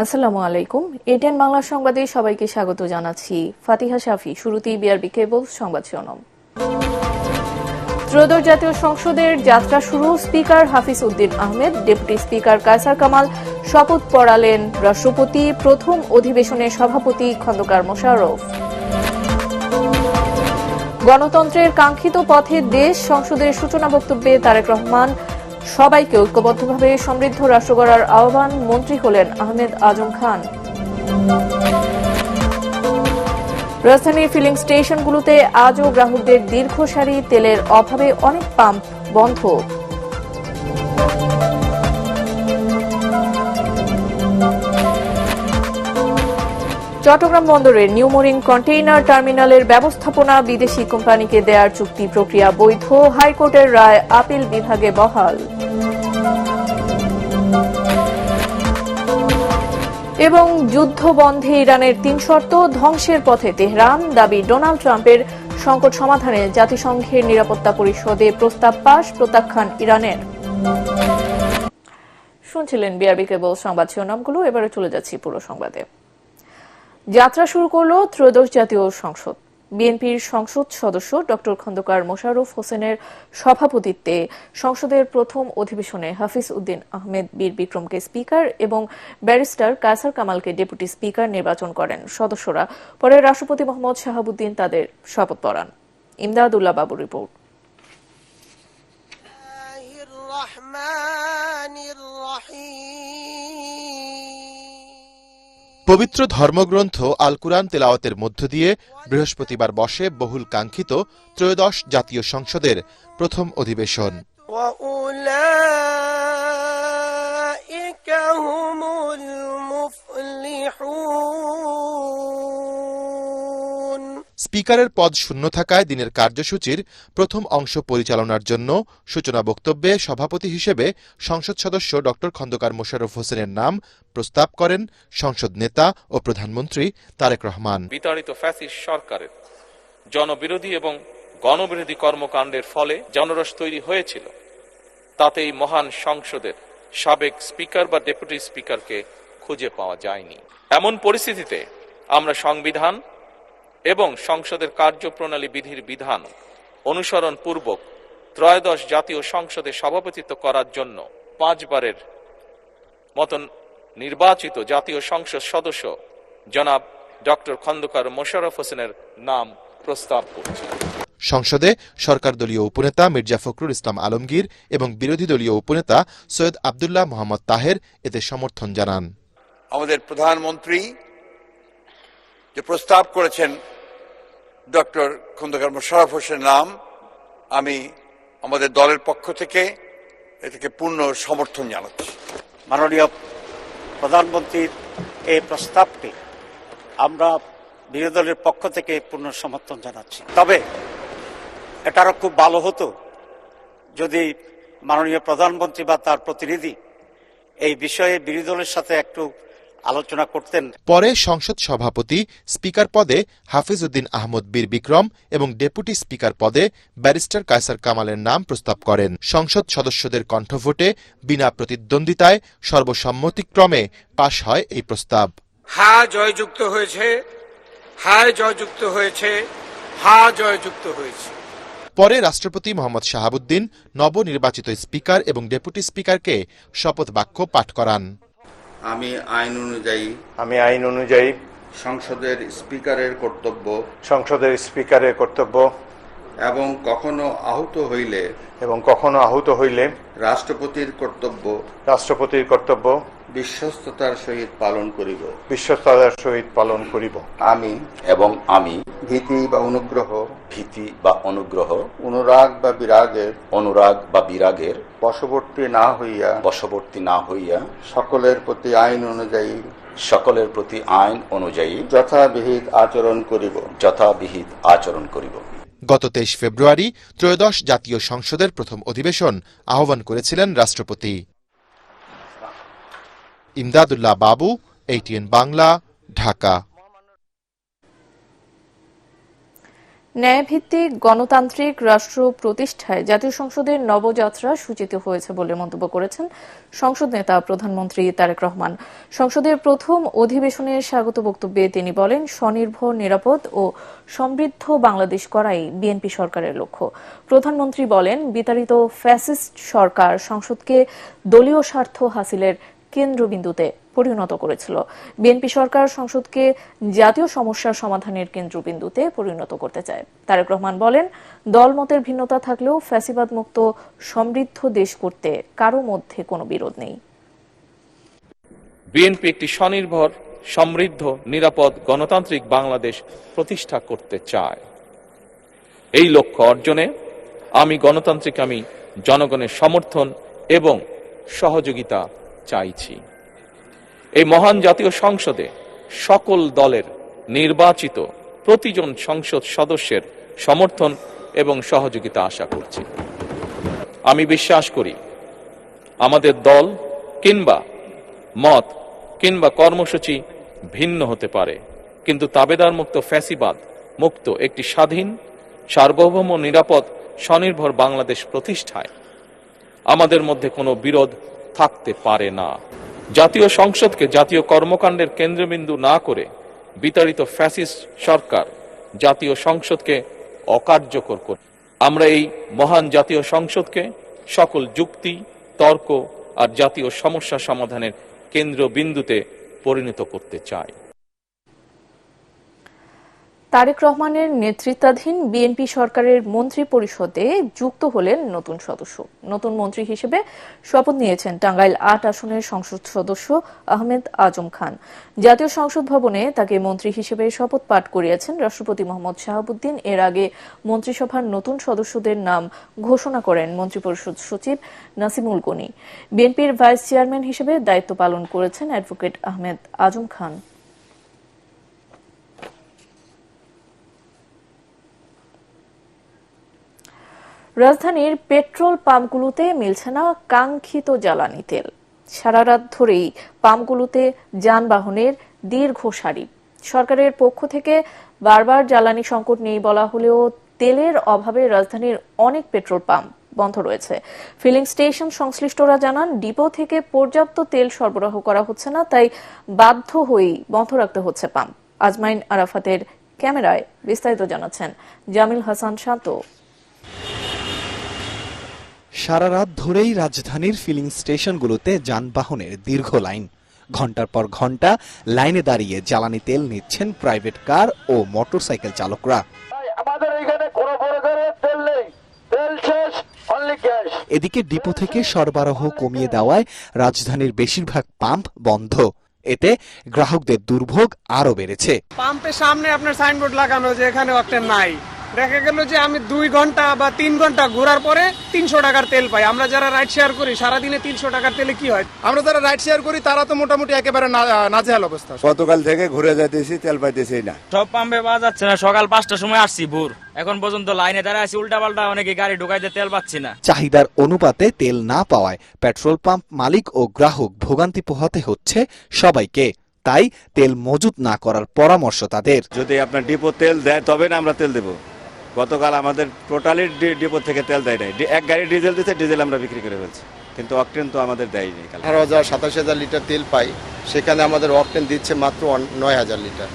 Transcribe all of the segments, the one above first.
আসসালামু আলাইকুম। এটিএন বাংলা সংবাদে সবাইকে স্বাগত জানাচ্ছি। ফাতিহা শাফি। শুরুতেই বিআরবি কেবল সংবাদ শিরোনাম। ত্রয়োদশ জাতীয় সংসদের যাত্রা শুরু। Speaker Hafiz Uddin Ahmed, deputy speaker Kaiser Kamal শপথ পড়ালেন রাষ্ট্রপতি। প্রথম অধিবেশনে সভাপতি খন্দকার মোশাররফ। গণতন্ত্রের কাঙ্ক্ষিত পথে দেশ, সংসদের সূচনা বক্তব্যে তারেক রহমান সবাইকে ঐক্যবদ্ধভাবে সমৃদ্ধ রাষ্ট্র গড়ার আহ্বান। মন্ত্রী হলেন আহমেদ আজম খান। রাজধানীর ফিলিং স্টেশনগুলোতে আজও গ্রাহকদের দীর্ঘ সারি। তেলের অভাবে অনেক পাম্প বন্ধ। চট্টগ্রাম বন্দরের নিউ মোরিং কন্টেইনার টার্মিনালের ব্যবস্থাপনা বিদেশি কোম্পানিকে দেয়ার চুক্তি প্রক্রিয়া বৈধ। হাইকোর্টের রায় আপিল বিভাগে বহাল। এবং যুদ্ধ বন্ধে ইরানের ৩ শর্ত। ধ্বংসের পথে তেহরান। দাবি ডোনাল্ড ট্রাম্পের। সংকট সমাধানে জাতিসংঘের নিরাপত্তা পরিষদে প্রস্তাব পাস। প্রত্যাখ্যান ইরানের। শুনছিলেন বিআরবি কেবল সংবাদ শিরোনামগুলো। এবারে চলে যাচ্ছি পুরো সংবাদে। যাত্রা শুরু করল ত্রয়োদশ জাতীয় সংসদ। বিএনপির সংসদ সদস্য ড খন্দকার মোশাররফ হোসেনের সভাপতিত্বে সংসদের প্রথম অধিবেশনে হাফিজ উদ্দিন আহমেদ বীর বিক্রমকে স্পিকার এবং ব্যারিস্টার কায়সার কামালকে ডেপুটি স্পিকার নির্বাচন করেন সদস্যরা। পরে রাষ্ট্রপতি মোহাম্মদ শাহাবুদ্দিন তাদের শপথ পড়ান। ইমদাদুল্লাহ বাবুর রিপোর্ট। পবিত্র ধর্মগ্রন্থ আল কুরআন তেলাওয়াতের মধ্য দিয়ে বৃহস্পতিবার বসে বহুল কাঙ্ক্ষিত ত্রয়োদশ জাতীয় সংসদের প্রথম অধিবেশন। স্পিকারের পদ শূন্য থাকায় দিনের কার্যসূচির প্রথম অংশ পরিচালনার জন্য সূচনা বক্তব্যে সভাপতি হিসেবে সংসদ সদস্য ড খন্দকার মোশাররফ হোসেনের নাম প্রস্তাব করেন সংসদ নেতা ও প্রধানমন্ত্রী তারেক রহমান। বিতাড়িত ফ্যাসিস্ট সরকারের জনবিরোধী এবং গণবিরোধী কর্মকাণ্ডের ফলে জনরোষ তৈরি হয়েছিল, তাতে এই মহান সংসদের সাবেক স্পিকার বা ডেপুটি স্পিকারকে খুঁজে পাওয়া যায়নি। এমন পরিস্থিতিতে আমরা সংবিধান এবং সংসদের কার্যপ্রণালী বিধির বিধান অনুসরণ পূর্বক ত্রয়োদশ জাতীয় সংসদে সভাপতিত্ব করার জন্য 5 বারের মতন নির্বাচিত জাতীয় সংসদ সদস্য জনাব ডক্টর খন্দকার মোশাররফ হোসেনের নাম প্রস্তাব করছে। সংসদে সরকার দলীয় উপনেতা মির্জা ফখরুল ইসলাম আলমগীর এবং বিরোধী দলীয় উপনেতা সৈয়দ আব্দুল্লাহ মোহাম্মদ তাহের এতে সমর্থন জানান। আমাদের প্রধানমন্ত্রী যে প্রস্তাব করেছেন ডক্টর খন্দকার মোশাররফ হোসেনের নাম, আমি আমাদের দলের পক্ষ থেকে এটাকে পূর্ণ সমর্থন জানাচ্ছি। মাননীয় প্রধানমন্ত্রীর এই প্রস্তাবকে আমরা বিরোধী দলের পক্ষ থেকে পূর্ণ সমর্থন জানাচ্ছি। তবে এটা আরো খুব ভালো হতো যদি মাননীয় প্রধানমন্ত্রী বা তার প্রতিনিধি এই বিষয়ে বিরোধী দলের সাথে একটু আলোচনা করতেন। পরে সংসদ সভাপতি স্পিকার পদে হাফিজ উদ্দিন আহমদ বীর বিক্রম এবং ডেপুটি স্পিকার পদে ব্যারিস্টার কায়সার কামালের নাম প্রস্তাব করেন। সংসদ সদস্যদের কণ্ঠভোটে বিনা প্রতিদ্বন্দ্বিতায় সর্বসম্মতিক্রমে পাশ হয় এই প্রস্তাব। হ্যাঁ জয়যুক্ত হয়েছে, হ্যাঁ জয়যুক্ত হয়েছে, হ্যাঁ জয়যুক্ত হয়েছে। পরে রাষ্ট্রপতি মোহাম্মদ শাহাবুদ্দিন নবনির্বাচিত স্পিকার এবং ডেপুটি স্পিকারকে শপথ বাক্য পাঠ করান। আমি আইন অনুযায়ী সংসদের স্পিকারের কর্তব্য এবং কখনো আহত হইলে রাষ্ট্রপতির কর্তব্য বিশ্বস্ততার সহিত পালন করিব। আমি ভীতি বা অনুগ্রহ অনুরাগ বা বিরাগের বশবর্তী না হইয়া সকলের প্রতি আইন অনুযায়ী যথাবিহিত আচরণ করিব। গত 23 ফেব্রুয়ারি ত্রয়োদশ জাতীয় সংসদের প্রথম অধিবেশন আহ্বান করেছিলেন রাষ্ট্রপতি। ইমদাদুল্লাহ বাবু, এটিএন বাংলা, ঢাকা। ন্যায়ভিত্তিক গণতান্ত্রিক রাষ্ট্র প্রতিষ্ঠায় জাতীয় সংসদের নবযাত্রা সূচিত হয়েছে বলে মন্তব্য করেছেন সংসদ নেতা প্রধানমন্ত্রী তারেক রহমান। সংসদের প্রথম অধিবেশনে স্বাগত বক্তব্যে তিনি বলেন, স্বনির্ভর, নিরাপদ ও সমৃদ্ধ বাংলাদেশ করাই বিএনপি সরকারের লক্ষ্য। প্রধানমন্ত্রী বলেন, বিতাড়িত ফ্যাসিস্ট সরকার সংসদকে দলীয় স্বার্থ হাসিলের কেন্দ্রবিন্দুতে পরিণত করেছিল। বিএনপি সরকার সংসদকে জাতীয় সমস্যার সমাধানের কেন্দ্রবিন্দুতে পরিণত করতে চায়। তারেক রহমান বলেন, দলমতের ভিন্নতা থাকলেও ফ্যাসিবাদ মুক্ত সমৃদ্ধ দেশ করতে কারো মধ্যে কোনো বিরোধ নেই। বিএনপি একটি স্বনির্ভর, সমৃদ্ধ, নিরাপদ, গণতান্ত্রিক বাংলাদেশ প্রতিষ্ঠা করতে চায়। এই লক্ষ্য অর্জনে আমি জনগণের সমর্থন এবং সহযোগিতা চাইছি। এই মহান জাতীয় সংসদে সকল দলের নির্বাচিত প্রতিজন সংসদ সদস্যের সমর্থন এবং সহযোগিতা আশা করছি। আমি বিশ্বাস করি, আমাদের দল কিংবা মত কিংবা কর্মসূচি ভিন্ন হতে পারে, কিন্তু তাবেদার মুক্ত, ফ্যাসিবাদ মুক্ত একটি স্বাধীন, সার্বভৌম, নিরাপদ, স্বনির্ভর বাংলাদেশ প্রতিষ্ঠায় আমাদের মধ্যে কোনো বিরোধ থাকতে পারে না। জাতীয় সংসদকে জাতীয় কর্মকাণ্ডের কেন্দ্রবিন্দু না করে বিতাড়িত ফ্যাসিস্ট সরকার জাতীয় সংসদকে অকার্যকর করে আমরা এই মহান জাতীয় সংসদকে সকল যুক্তি, তর্ক আর জাতীয় সমস্যা সমাধানের কেন্দ্রবিন্দুতে পরিণত করতে চাই। তারেক রহমানের নেতৃত্বাধীন বিএনপি সরকারের মন্ত্রী পরিষদে যুক্ত হলেন নতুন সদস্য। নতুন মন্ত্রী হিসেবে শপথ নিয়েছেন টাঙ্গাইল ৮ আসনের সংসদ সদস্য আহমেদ আজম খান। জাতীয় সংসদ ভবনে তাকে মন্ত্রী হিসেবে শপথ পাঠ করিয়েছেন রাষ্ট্রপতি মোহাম্মদ শাহাবুদ্দিন। এর আগে মন্ত্রিসভার নতুন সদস্যদের নাম ঘোষণা করেন মন্ত্রিপরিষদ সচিব নাসিমুল গনি। বিএনপির ভাইস চেয়ারম্যান হিসেবে দায়িত্ব পালন করেছেন অ্যাডভোকেট আহমেদ আজম খান। রাজধানীর পেট্রোল পাম্পগুলোতে মিলছে না কাঙ্ক্ষিত জ্বালানি তেল। সারা রাত ধরেই পাম্পগুলোতে যানবাহনের দীর্ঘ সারি। সরকারের পক্ষ থেকে বারবার জ্বালানি সংকট নেই বলা হলেও তেলের অভাবে রাজধানীর অনেক পেট্রোল পাম্প বন্ধ রয়েছে। ফিলিং স্টেশন সংশ্লিষ্টরা জানান, ডিপো থেকে পর্যাপ্ত তেল সরবরাহ করা হচ্ছে না, তাই বাধ্য হয়েই বন্ধ রাখতে হচ্ছে পাম্প। আজমাইন আরাফাতের ক্যামেরায় বিস্তারিত জানাচ্ছেন জামিল হাসান শান্ত। সারা রাত ধরেই রাজধানীর ফিলিং স্টেশনগুলোতে যানবাহনের দীর্ঘ লাইন। ঘন্টার পর ঘন্টা লাইনে দাঁড়িয়ে জ্বালানি তেল নিচ্ছেন প্রাইভেট কার ও মোটরসাইকেল চালকরা। এদিকে ডিপো থেকে সরবরাহ কমিয়ে দেওয়ায় রাজধানীর বেশিরভাগ পাম্প বন্ধ। এতে গ্রাহকদের দুর্ভোগ আরো বেড়েছে। পাম্পের সামনে আপনার সাইনবোর্ড লাগানো যে এখানে অকটেন নাই, দেখা গেল যে আমি 2 ঘন্টা বা 3 ঘন্টা ঘোরার পরে 300 টাকার তেল পাই। আমরা যারা রাইড শেয়ার করি সারাদিনে 300 টাকার তেলে কি হয়? আমরা যারা রাইড শেয়ার করি তারা তো মোটামুটি একেবারে নাজেহাল অবস্থা। গতকাল থেকে ঘুরে যাইতেছি, তেল পাইতেছি না। সব পাম্পে পাওয়া যাচ্ছে না। সকাল 5টার সময় আসছি ভোর, এখন পর্যন্ত লাইনে দাঁড়ায় আছি, উল্টা পাল্টা অনেকে গাড়ি ঢুকাইতে তেল পাচ্ছি না। চাহিদার অনুপাতে তেল না পাওয়ায় পেট্রোল পাম্প মালিক ও গ্রাহক ভোগান্তি পোহাতে হচ্ছে সবাইকে। তাই তেল মজুত না করার পরামর্শ তাদের। যদি আপনার ডিপো তেল দেয় তবে না আমরা তেল দেবো। গতকাল আমাদের টোটালি ডিপো থেকে তেল দেয় নাই। এক গাড়ি ডিজেল দিচ্ছে, ডিজেল আমরা বিক্রি করে ফেলছি, কিন্তু অকটেন তো আমাদের দেয়নি। 18,000-27,000 লিটার তেল পাই, সেখানে আমাদের অকটেন দিচ্ছে মাত্র 9,000 লিটার।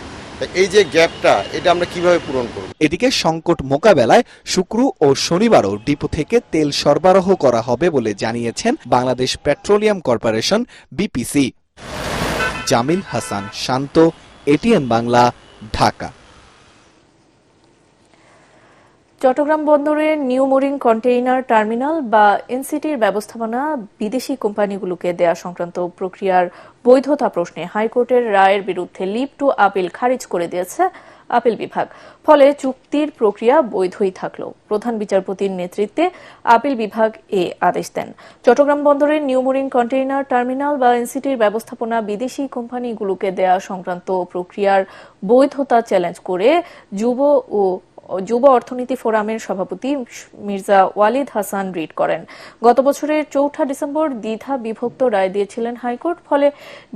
এই যে গ্যাপটা, এটা আমরা কিভাবে পূরণ করব? এদিকে সংকট মোকাবেলায় শুক্র ও শনিবারও ডিপো থেকে তেল সরবরাহ করা হবে বলে জানিয়েছেন Bangladesh petroleum corporation BPC. Jamil Hasan Shanto, ATN Bangla, Dhaka. Chittagong বন্দরের নিউ মোরিং কন্টেইনার টার্মিনাল বা এনসিটির ব্যবস্থাপনা বিদেশি কোম্পানিগুলোকে দেয়া সংক্রান্ত প্রক্রিয়ার বৈধতা প্রশ্নে হাইকোর্টের রায়ের বিরুদ্ধে লিভ টু আপিল খারিজ করে দিয়েছে আপিল বিভাগ। ফলে চুক্তির প্রক্রিয়া বৈধই থাকলেও প্রধান বিচারপতির নেতৃত্বে আপিল বিভাগ এ আদেশ দেন। চট্টগ্রাম বন্দরের নিউ মোরিং কন্টেইনার টার্মিনাল বা এনসিটির ব্যবস্থাপনা বিদেশি কোম্পানিগুলোকে দেয়া সংক্রান্ত প্রক্রিয়ার বৈধতা চ্যালেঞ্জ করে যুব ও যুব অর্থনীতি ফোরামের সভাপতি মির্জা ওয়ালিদ হাসান রিট করেন। গত বছরের ৪ ডিসেম্বর দ্বিধা বিভক্ত রায় দিয়েছিলেন হাইকোর্ট। ফলে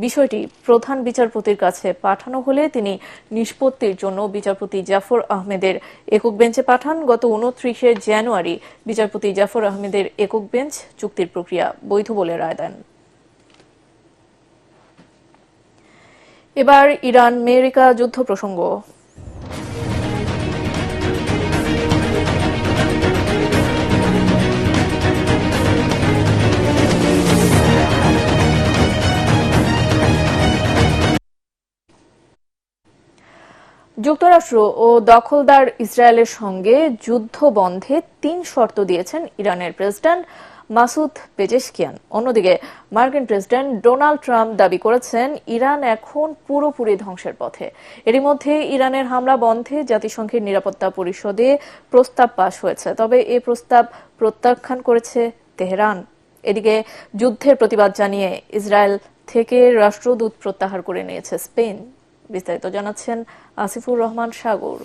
বিষয়টি প্রধান বিচারপতির কাছে পাঠানো হলে তিনি নিষ্পত্তির জন্য বিচারপতি জাফর আহমেদের একক বেঞ্চে পাঠান। গত ২৯ জানুয়ারি বিচারপতি জাফর আহমেদের একক বেঞ্চ চুক্তির প্রক্রিয়া বৈধ বলে রায় দেন। এবার ইরান আমেরিকা যুদ্ধ প্রসঙ্গ। যুক্তরাষ্ট্র ও দখলদার ইসরায়েলের সঙ্গে যুদ্ধ বন্ধে ৩ শর্ত দিয়েছেন ইরানের প্রেসিডেন্ট মাসুদ পেজেশকিয়ান। অন্যদিকে মার্কিন প্রেসিডেন্ট ডোনাল্ড ট্রাম্প দাবি করেছেন ইরান এখন পুরোপুরি ধ্বংসের পথে। এরই মধ্যে ইরানের হামলা বন্ধে জাতিসংঘের নিরাপত্তা পরিষদে প্রস্তাব পাশ হয়েছে, তবে এ প্রস্তাব প্রত্যাখ্যান করেছে তেহরান। এদিকে যুদ্ধের প্রতিবাদ জানিয়ে ইসরায়েল থেকে রাষ্ট্রদূত প্রত্যাহার করে নিয়েছে স্পেন। বিস্তারিত জানাচ্ছেন আসিফুর রহমান সাগর।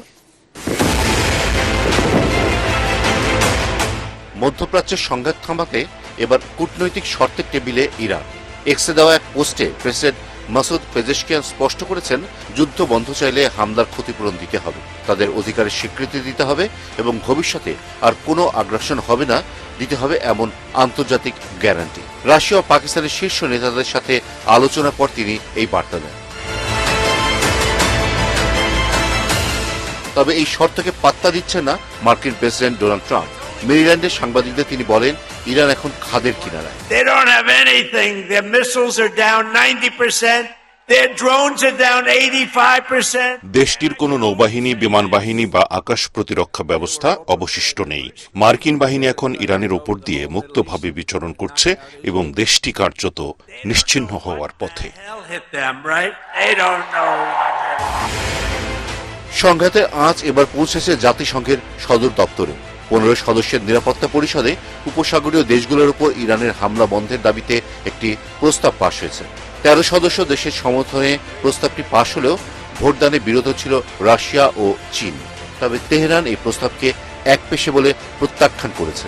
মধ্যপ্রাচ্যের সংঘাত থামাতে এবার কূটনৈতিক শর্তের টেবিলে ইরান। এক্সে দেওয়া এক পোস্টে প্রেসিডেন্ট মাসুদ পেজেশকিয়ান স্পষ্ট করেছেন, যুদ্ধ বন্ধ চাইলে হামলার ক্ষতিপূরণ দিতে হবে, তাদের অধিকারের স্বীকৃতি দিতে হবে এবং ভবিষ্যতে আর কোনো আগ্রাসন হবে না দিতে হবে এমন আন্তর্জাতিক গ্যারান্টি। রাশিয়া ও পাকিস্তানের শীর্ষ নেতাদের সাথে আলোচনার পর তিনি এই বার্তা দেন। তবে এই শর্তকে পাত্তা দিচ্ছেন না মার্কিন প্রেসিডেন্ট ডোনাল্ড ট্রাম্প। মেরিল্যান্ডের সাংবাদিকদের তিনি বলেন, ইরান এখন খাদের কিনারায়। দেশটির কোনো নৌবাহিনী, বিমান বাহিনী বা আকাশ প্রতিরক্ষা ব্যবস্থা অবশিষ্ট নেই। মার্কিন বাহিনী এখন ইরানের উপর দিয়ে মুক্তভাবে বিচরণ করছে এবং দেশটি কার্যত নিশ্চিহ্ন হওয়ার পথে। সংঘাতে আঁচ এবার পৌঁছেছে জাতিসংঘের সদর দপ্তরে। 15 সদস্যের নিরাপত্তা পরিষদে উপসাগরীয় দেশগুলোর উপর ইরানের হামলা বন্ধের দাবিতে একটি প্রস্তাব পাশ হয়েছে। 13 সদস্য দেশের সমর্থনে প্রস্তাবটি পাশ হলেও ভোটদানে বিরোধ ছিল রাশিয়া ও চীন। তবে তেহরান এই প্রস্তাবকে একপেশে বলে প্রত্যাখ্যান করেছে।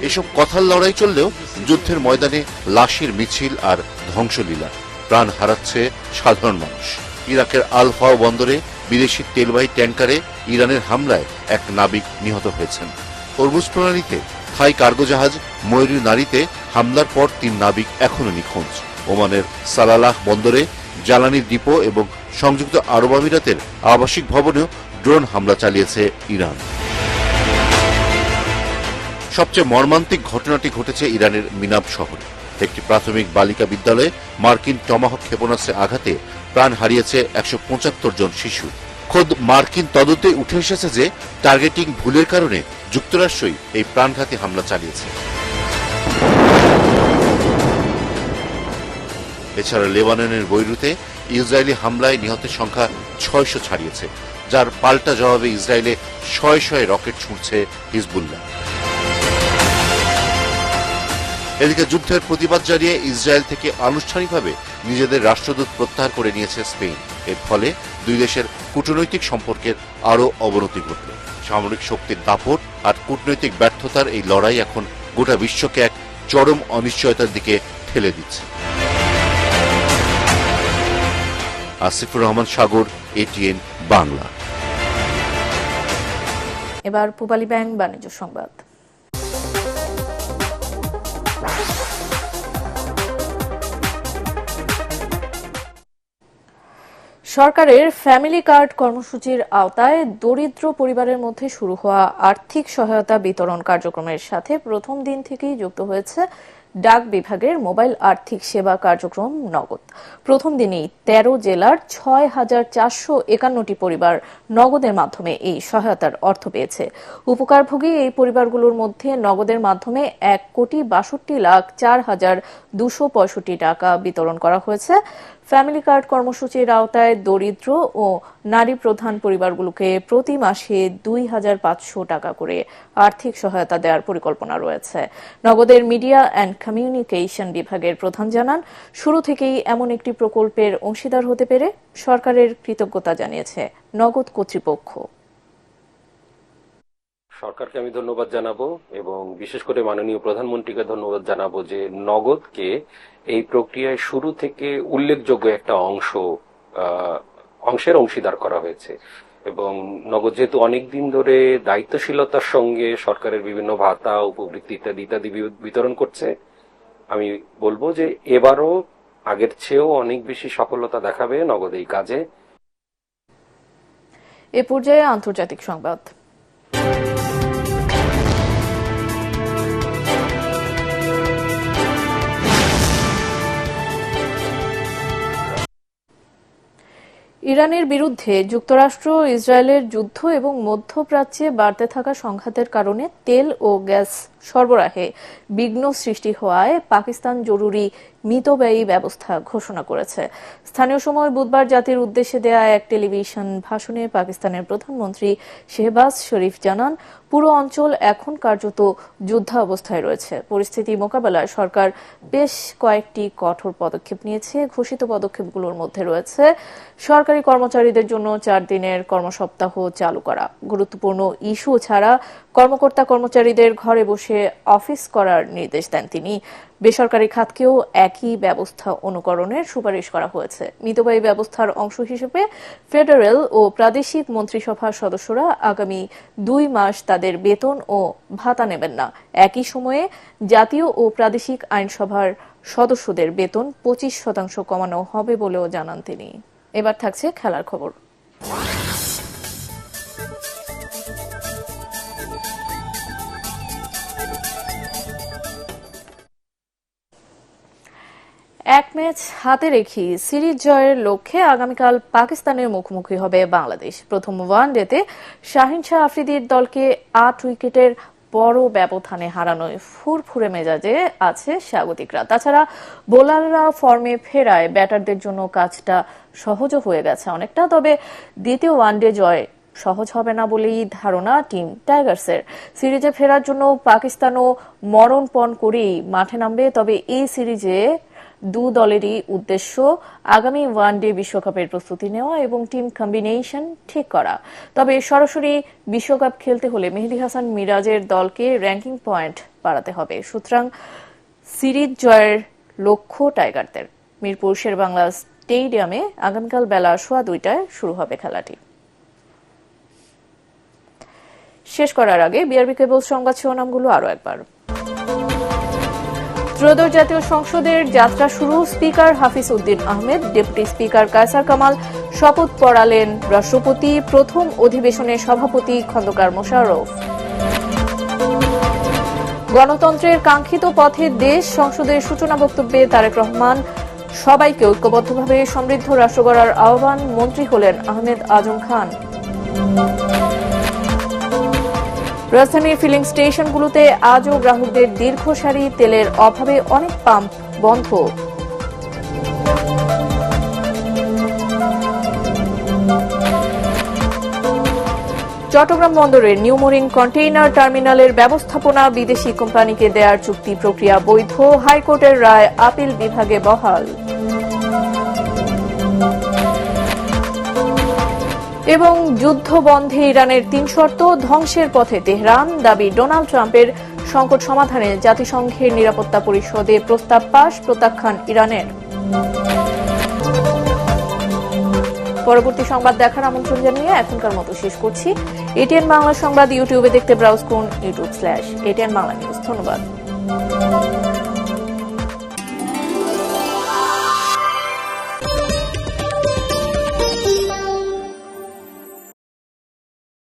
এসব কথার লড়াই চললেও যুদ্ধের ময়দানে লাশের মিছিল আর ধ্বংসলীলা, প্রাণ হারাচ্ছে সাধারণ মানুষ। ইরাকের আল ফাও বন্দরে বিদেশি তেলবাহী ট্যাঙ্কারে ইরানের হামলায় এক নাবিক নিহত হয়েছেন। হরমুজ প্রণালীতে থাই কার্গো জাহাজ ময়ূরী নারীতে হামলার পর 3 নাবিক এখনো নিখোঁজ। ওমানের সালালাহ বন্দরে জ্বালানি ডিপো এবং সংযুক্ত আরব আমিরাতের আবাসিক ভবনেও ড্রোন হামলা চালিয়েছে ইরান। সবচেয়ে মর্মান্তিক ঘটনাটি ঘটেছে ইরানের মিনাব শহরে। একটি প্রাথমিক বালিকা বিদ্যালয়ে মার্কিন টমাহক ক্ষেপণাস্ত্রে আঘাতে প্রাণ হারিয়েছে 175 জন শিশু। খোদ মার্কিন তদন্তে উঠে এসেছে যে টার্গেটিং ভুলের কারণে যুক্তরাষ্ট্রই এই প্রাণঘাতী হামলা চালিয়েছে। এছাড়া লেবাননের বৈরুতে ইসরায়েলি হামলায় নিহতের সংখ্যা 600 ছাড়িয়েছে, যার পাল্টা জবাবে ইসরায়েলে শয়ে শয়ে রকেট ছুঁড়ছে হিজবুল্লাহ। এদিকে যুদ্ধের প্রতিবাদ জানিয়ে ইসরায়েল থেকে আনুষ্ঠানিকভাবে নিজেদের রাষ্ট্রদূত প্রত্যাহার করে নিয়েছে স্পেন। এর ফলে দুই দেশের কূটনৈতিক সম্পর্কের আরও অবনতি ঘটল। সামরিক শক্তির দাপট আর কূটনৈতিক ব্যর্থতার এই লড়াই এখন গোটা বিশ্বকে এক চরম অনিশ্চয়তার দিকে ঠেলে দিচ্ছে। আসিফুর রহমান সাগর, এটিএন বাংলা। এবার পূবালী ব্যাংক বাণিজ্য সংবাদ। সরকারের ফ্যামিলি কার্ড কর্মসূচির আওতায় দরিদ্র পরিবারের মধ্যে শুরু হওয়া আর্থিক সহায়তা বিতরণ কার্যক্রমের সাথে প্রথম দিন থেকেই যুক্ত হয়েছে ডাক বিভাগের মোবাইল আর্থিক সেবা কার্যক্রম নগদ। প্রথম দিনেই 13 জেলার ৬,৪৫১টি পরিবার নগদের মাধ্যমে এই সহায়তার অর্থ পেয়েছে। উপকারভোগী এই পরিবারগুলোর মধ্যে নগদের মাধ্যমে ১,৬২,৪,২৬৫ টাকা বিতরণ করা হয়েছে। ফ্যামিলি কার্ড কর্মসূচির আওতায় দরিদ্র ও নারী প্রধান পরিবারগুলোকে প্রতি মাসে 2,500 টাকা করে আর্থিক সহায়তা দেওয়ার পরিকল্পনা রয়েছে। নগদের মিডিয়া অ্যান্ড কমিউনিকেশন বিভাগের প্রধান জানান, শুরু থেকেই এমন একটি প্রকল্পের অংশীদার হতে পেরে সরকারের কৃতজ্ঞতা জানিয়েছে নগদ কর্তৃপক্ষ। সরকারকে আমি ধন্যবাদ জানাবো এবং বিশেষ করে মাননীয় প্রধানমন্ত্রীকে ধন্যবাদ জানাবো যে নগদকে এই প্রক্রিয়ায় শুরু থেকে উল্লেখযোগ্য একটা অংশের অংশীদার করা হয়েছে এবং নগদ যেহেতু অনেকদিন ধরে দায়িত্বশীলতার সঙ্গে সরকারের বিভিন্ন ভাতা, উপবৃত্তি ইত্যাদি বিতরণ করছে, আমি বলবো যে এবারও আগের চেয়েও অনেক বেশি সফলতা দেখাবে নগদ এই কাজে। এ পর্যায়ে আন্তর্জাতিক সংবাদ। ইরানের বিরুদ্ধে যুক্তরাষ্ট্র ও ইসরায়েলের যুদ্ধ এবং মধ্যপ্রাচ্যে বাড়তে থাকা সংঘাতের কারণে তেল ও গ্যাস সরবরাহে বিঘ্ন সৃষ্টি হওয়ায় পাকিস্তান জরুরি মিতব্যয়ী ব্যবস্থা ঘোষণা করেছে। স্থানীয় সময় বুধবার জাতির উদ্দেশ্যে দেয়া এক টেলিভিশন ভাষণে পাকিস্তানের প্রধানমন্ত্রী শেহবাজ শরীফ জানান, পুরো অঞ্চল এখন কার্যত যুদ্ধাবস্থায় রয়েছে। পরিস্থিতি মোকাবেলায় সরকার বেশ কয়েকটি কঠোর পদক্ষেপ নিয়েছে। ঘোষিত পদক্ষেপগুলোর মধ্যে রয়েছে সরকারি কর্মচারীদের জন্য 4 দিনের কর্মসপ্তাহ চালু করা, গুরুত্বপূর্ণ ইস্যু ছাড়া কর্মকর্তা কর্মচারীদের ঘরে বসে অফিস করার নির্দেশ দেন তিনি। বেসরকারি খাতকেও একই ব্যবস্থা অনুকরণের সুপারিশ করা হয়েছে। মিতব্যয়ী ব্যবস্থার অংশ হিসেবে ফেডারেল ও প্রাদেশিক মন্ত্রিসভার সদস্যরা আগামী 2 মাস তাদের বেতন ও ভাতা নেবেন না। একই সময়ে জাতীয় ও প্রাদেশিক আইনসভার সদস্যদের বেতন 25% কমানো হবে বলেও জানান তিনি। এবার থাকছে খেলার খবর। এক ম্যাচ হাতে রেখে সিরিজ জয়ের লক্ষ্যে আগামীকাল পাকিস্তানের মুখোমুখি হবে বাংলাদেশ। প্রথম ওয়ানডেতে শাহিন শাহ আফ্রিদির দলকে 8 উইকেটের বড় ব্যবধানে হারানোয় ফুরফুরে মেজাজে আছে স্বাগতিকরা। তাছাড়া বোলাররা ফর্মে ফেরায় ব্যাটারদের জন্য কাজটা সহজও হয়ে গেছে অনেকটা। তবে দ্বিতীয় ওয়ানডে জয় সহজ হবে না বলেই ধারণা টিম টাইগার্সের। সিরিজে ফেরার জন্য পাকিস্তানও মরণপণ করেই মাঠে নামবে। তবে এই সিরিজে 2 দলেরই উদ্দেশ্য আগামী ওয়ানডে বিশ্বকাপের প্রস্তুতি নেওয়া এবং টিম কম্বিনেশন ঠিক করা। তবে সরাসরি বিশ্বকাপ খেলতে হলে মেহেদী হাসান মিরাজের দলকে র্যাঙ্কিং পয়েন্ট বাড়াতে হবে। সুতরাং সিরিজ জয়ের লক্ষ্য টাইগারদের। মিরপুর শেরেবাংলা স্টেডিয়ামে আগামীকাল বেলা 2:15টায় শুরু হবে খেলাটি। শেষ করার আগে বিআরবি কেবল সংবাদ শিরোনামগুলো আরো একবার। ত্রয়োদশ জাতীয় সংসদের যাত্রা শুরু। Speaker Hafiz Uddin Ahmed, deputy speaker Kaiser Kamal শপথ পড়ালেন রাষ্ট্রপতি। প্রথম অধিবেশনে সভাপতি খন্দকার মোশাররফ। গণতন্ত্রের কাঙ্ক্ষিত পথে দেশ, সংসদের সূচনা বক্তব্যে তারেক রহমান সবাইকে ঐক্যবদ্ধভাবে সমৃদ্ধ রাষ্ট্র গড়ার আহ্বান। মন্ত্রী হলেন আহমেদ আজম খান। রাজধানীর ফিলিং স্টেশনগুলোতে আজও গ্রাহকদের দীর্ঘ সারি, তেলের অভাবে অনেক পাম্প বন্ধ। চট্টগ্রাম বন্দরের নিউ মোরিং কন্টেইনার টার্মিনালের ব্যবস্থাপনা বিদেশি কোম্পানিকে দেওয়ার চুক্তি প্রক্রিয়া বৈধ। হাইকোর্টের রায় আপিল বিভাগে বহাল। এবং যুদ্ধ বন্ধে ইরানের 3 শর্ত, ধ্বংসের পথে তেহরান। দাবি ডোনাল্ড ট্রাম্পের, সংকট সমাধানে জাতিসংঘের নিরাপত্তা পরিষদে প্রস্তাব পাশ, প্রত্যাখ্যান ইরানের। পরবর্তী সংবাদ দেখার আমন্ত্রণ জানিয়ে এখনকার মতো শেষ করছি। এটিএন বাংলা সংবাদ ইউটিউবে দেখতে ব্রাউজ করুন youtube/ATN বাংলা নিউজ। ধন্যবাদ।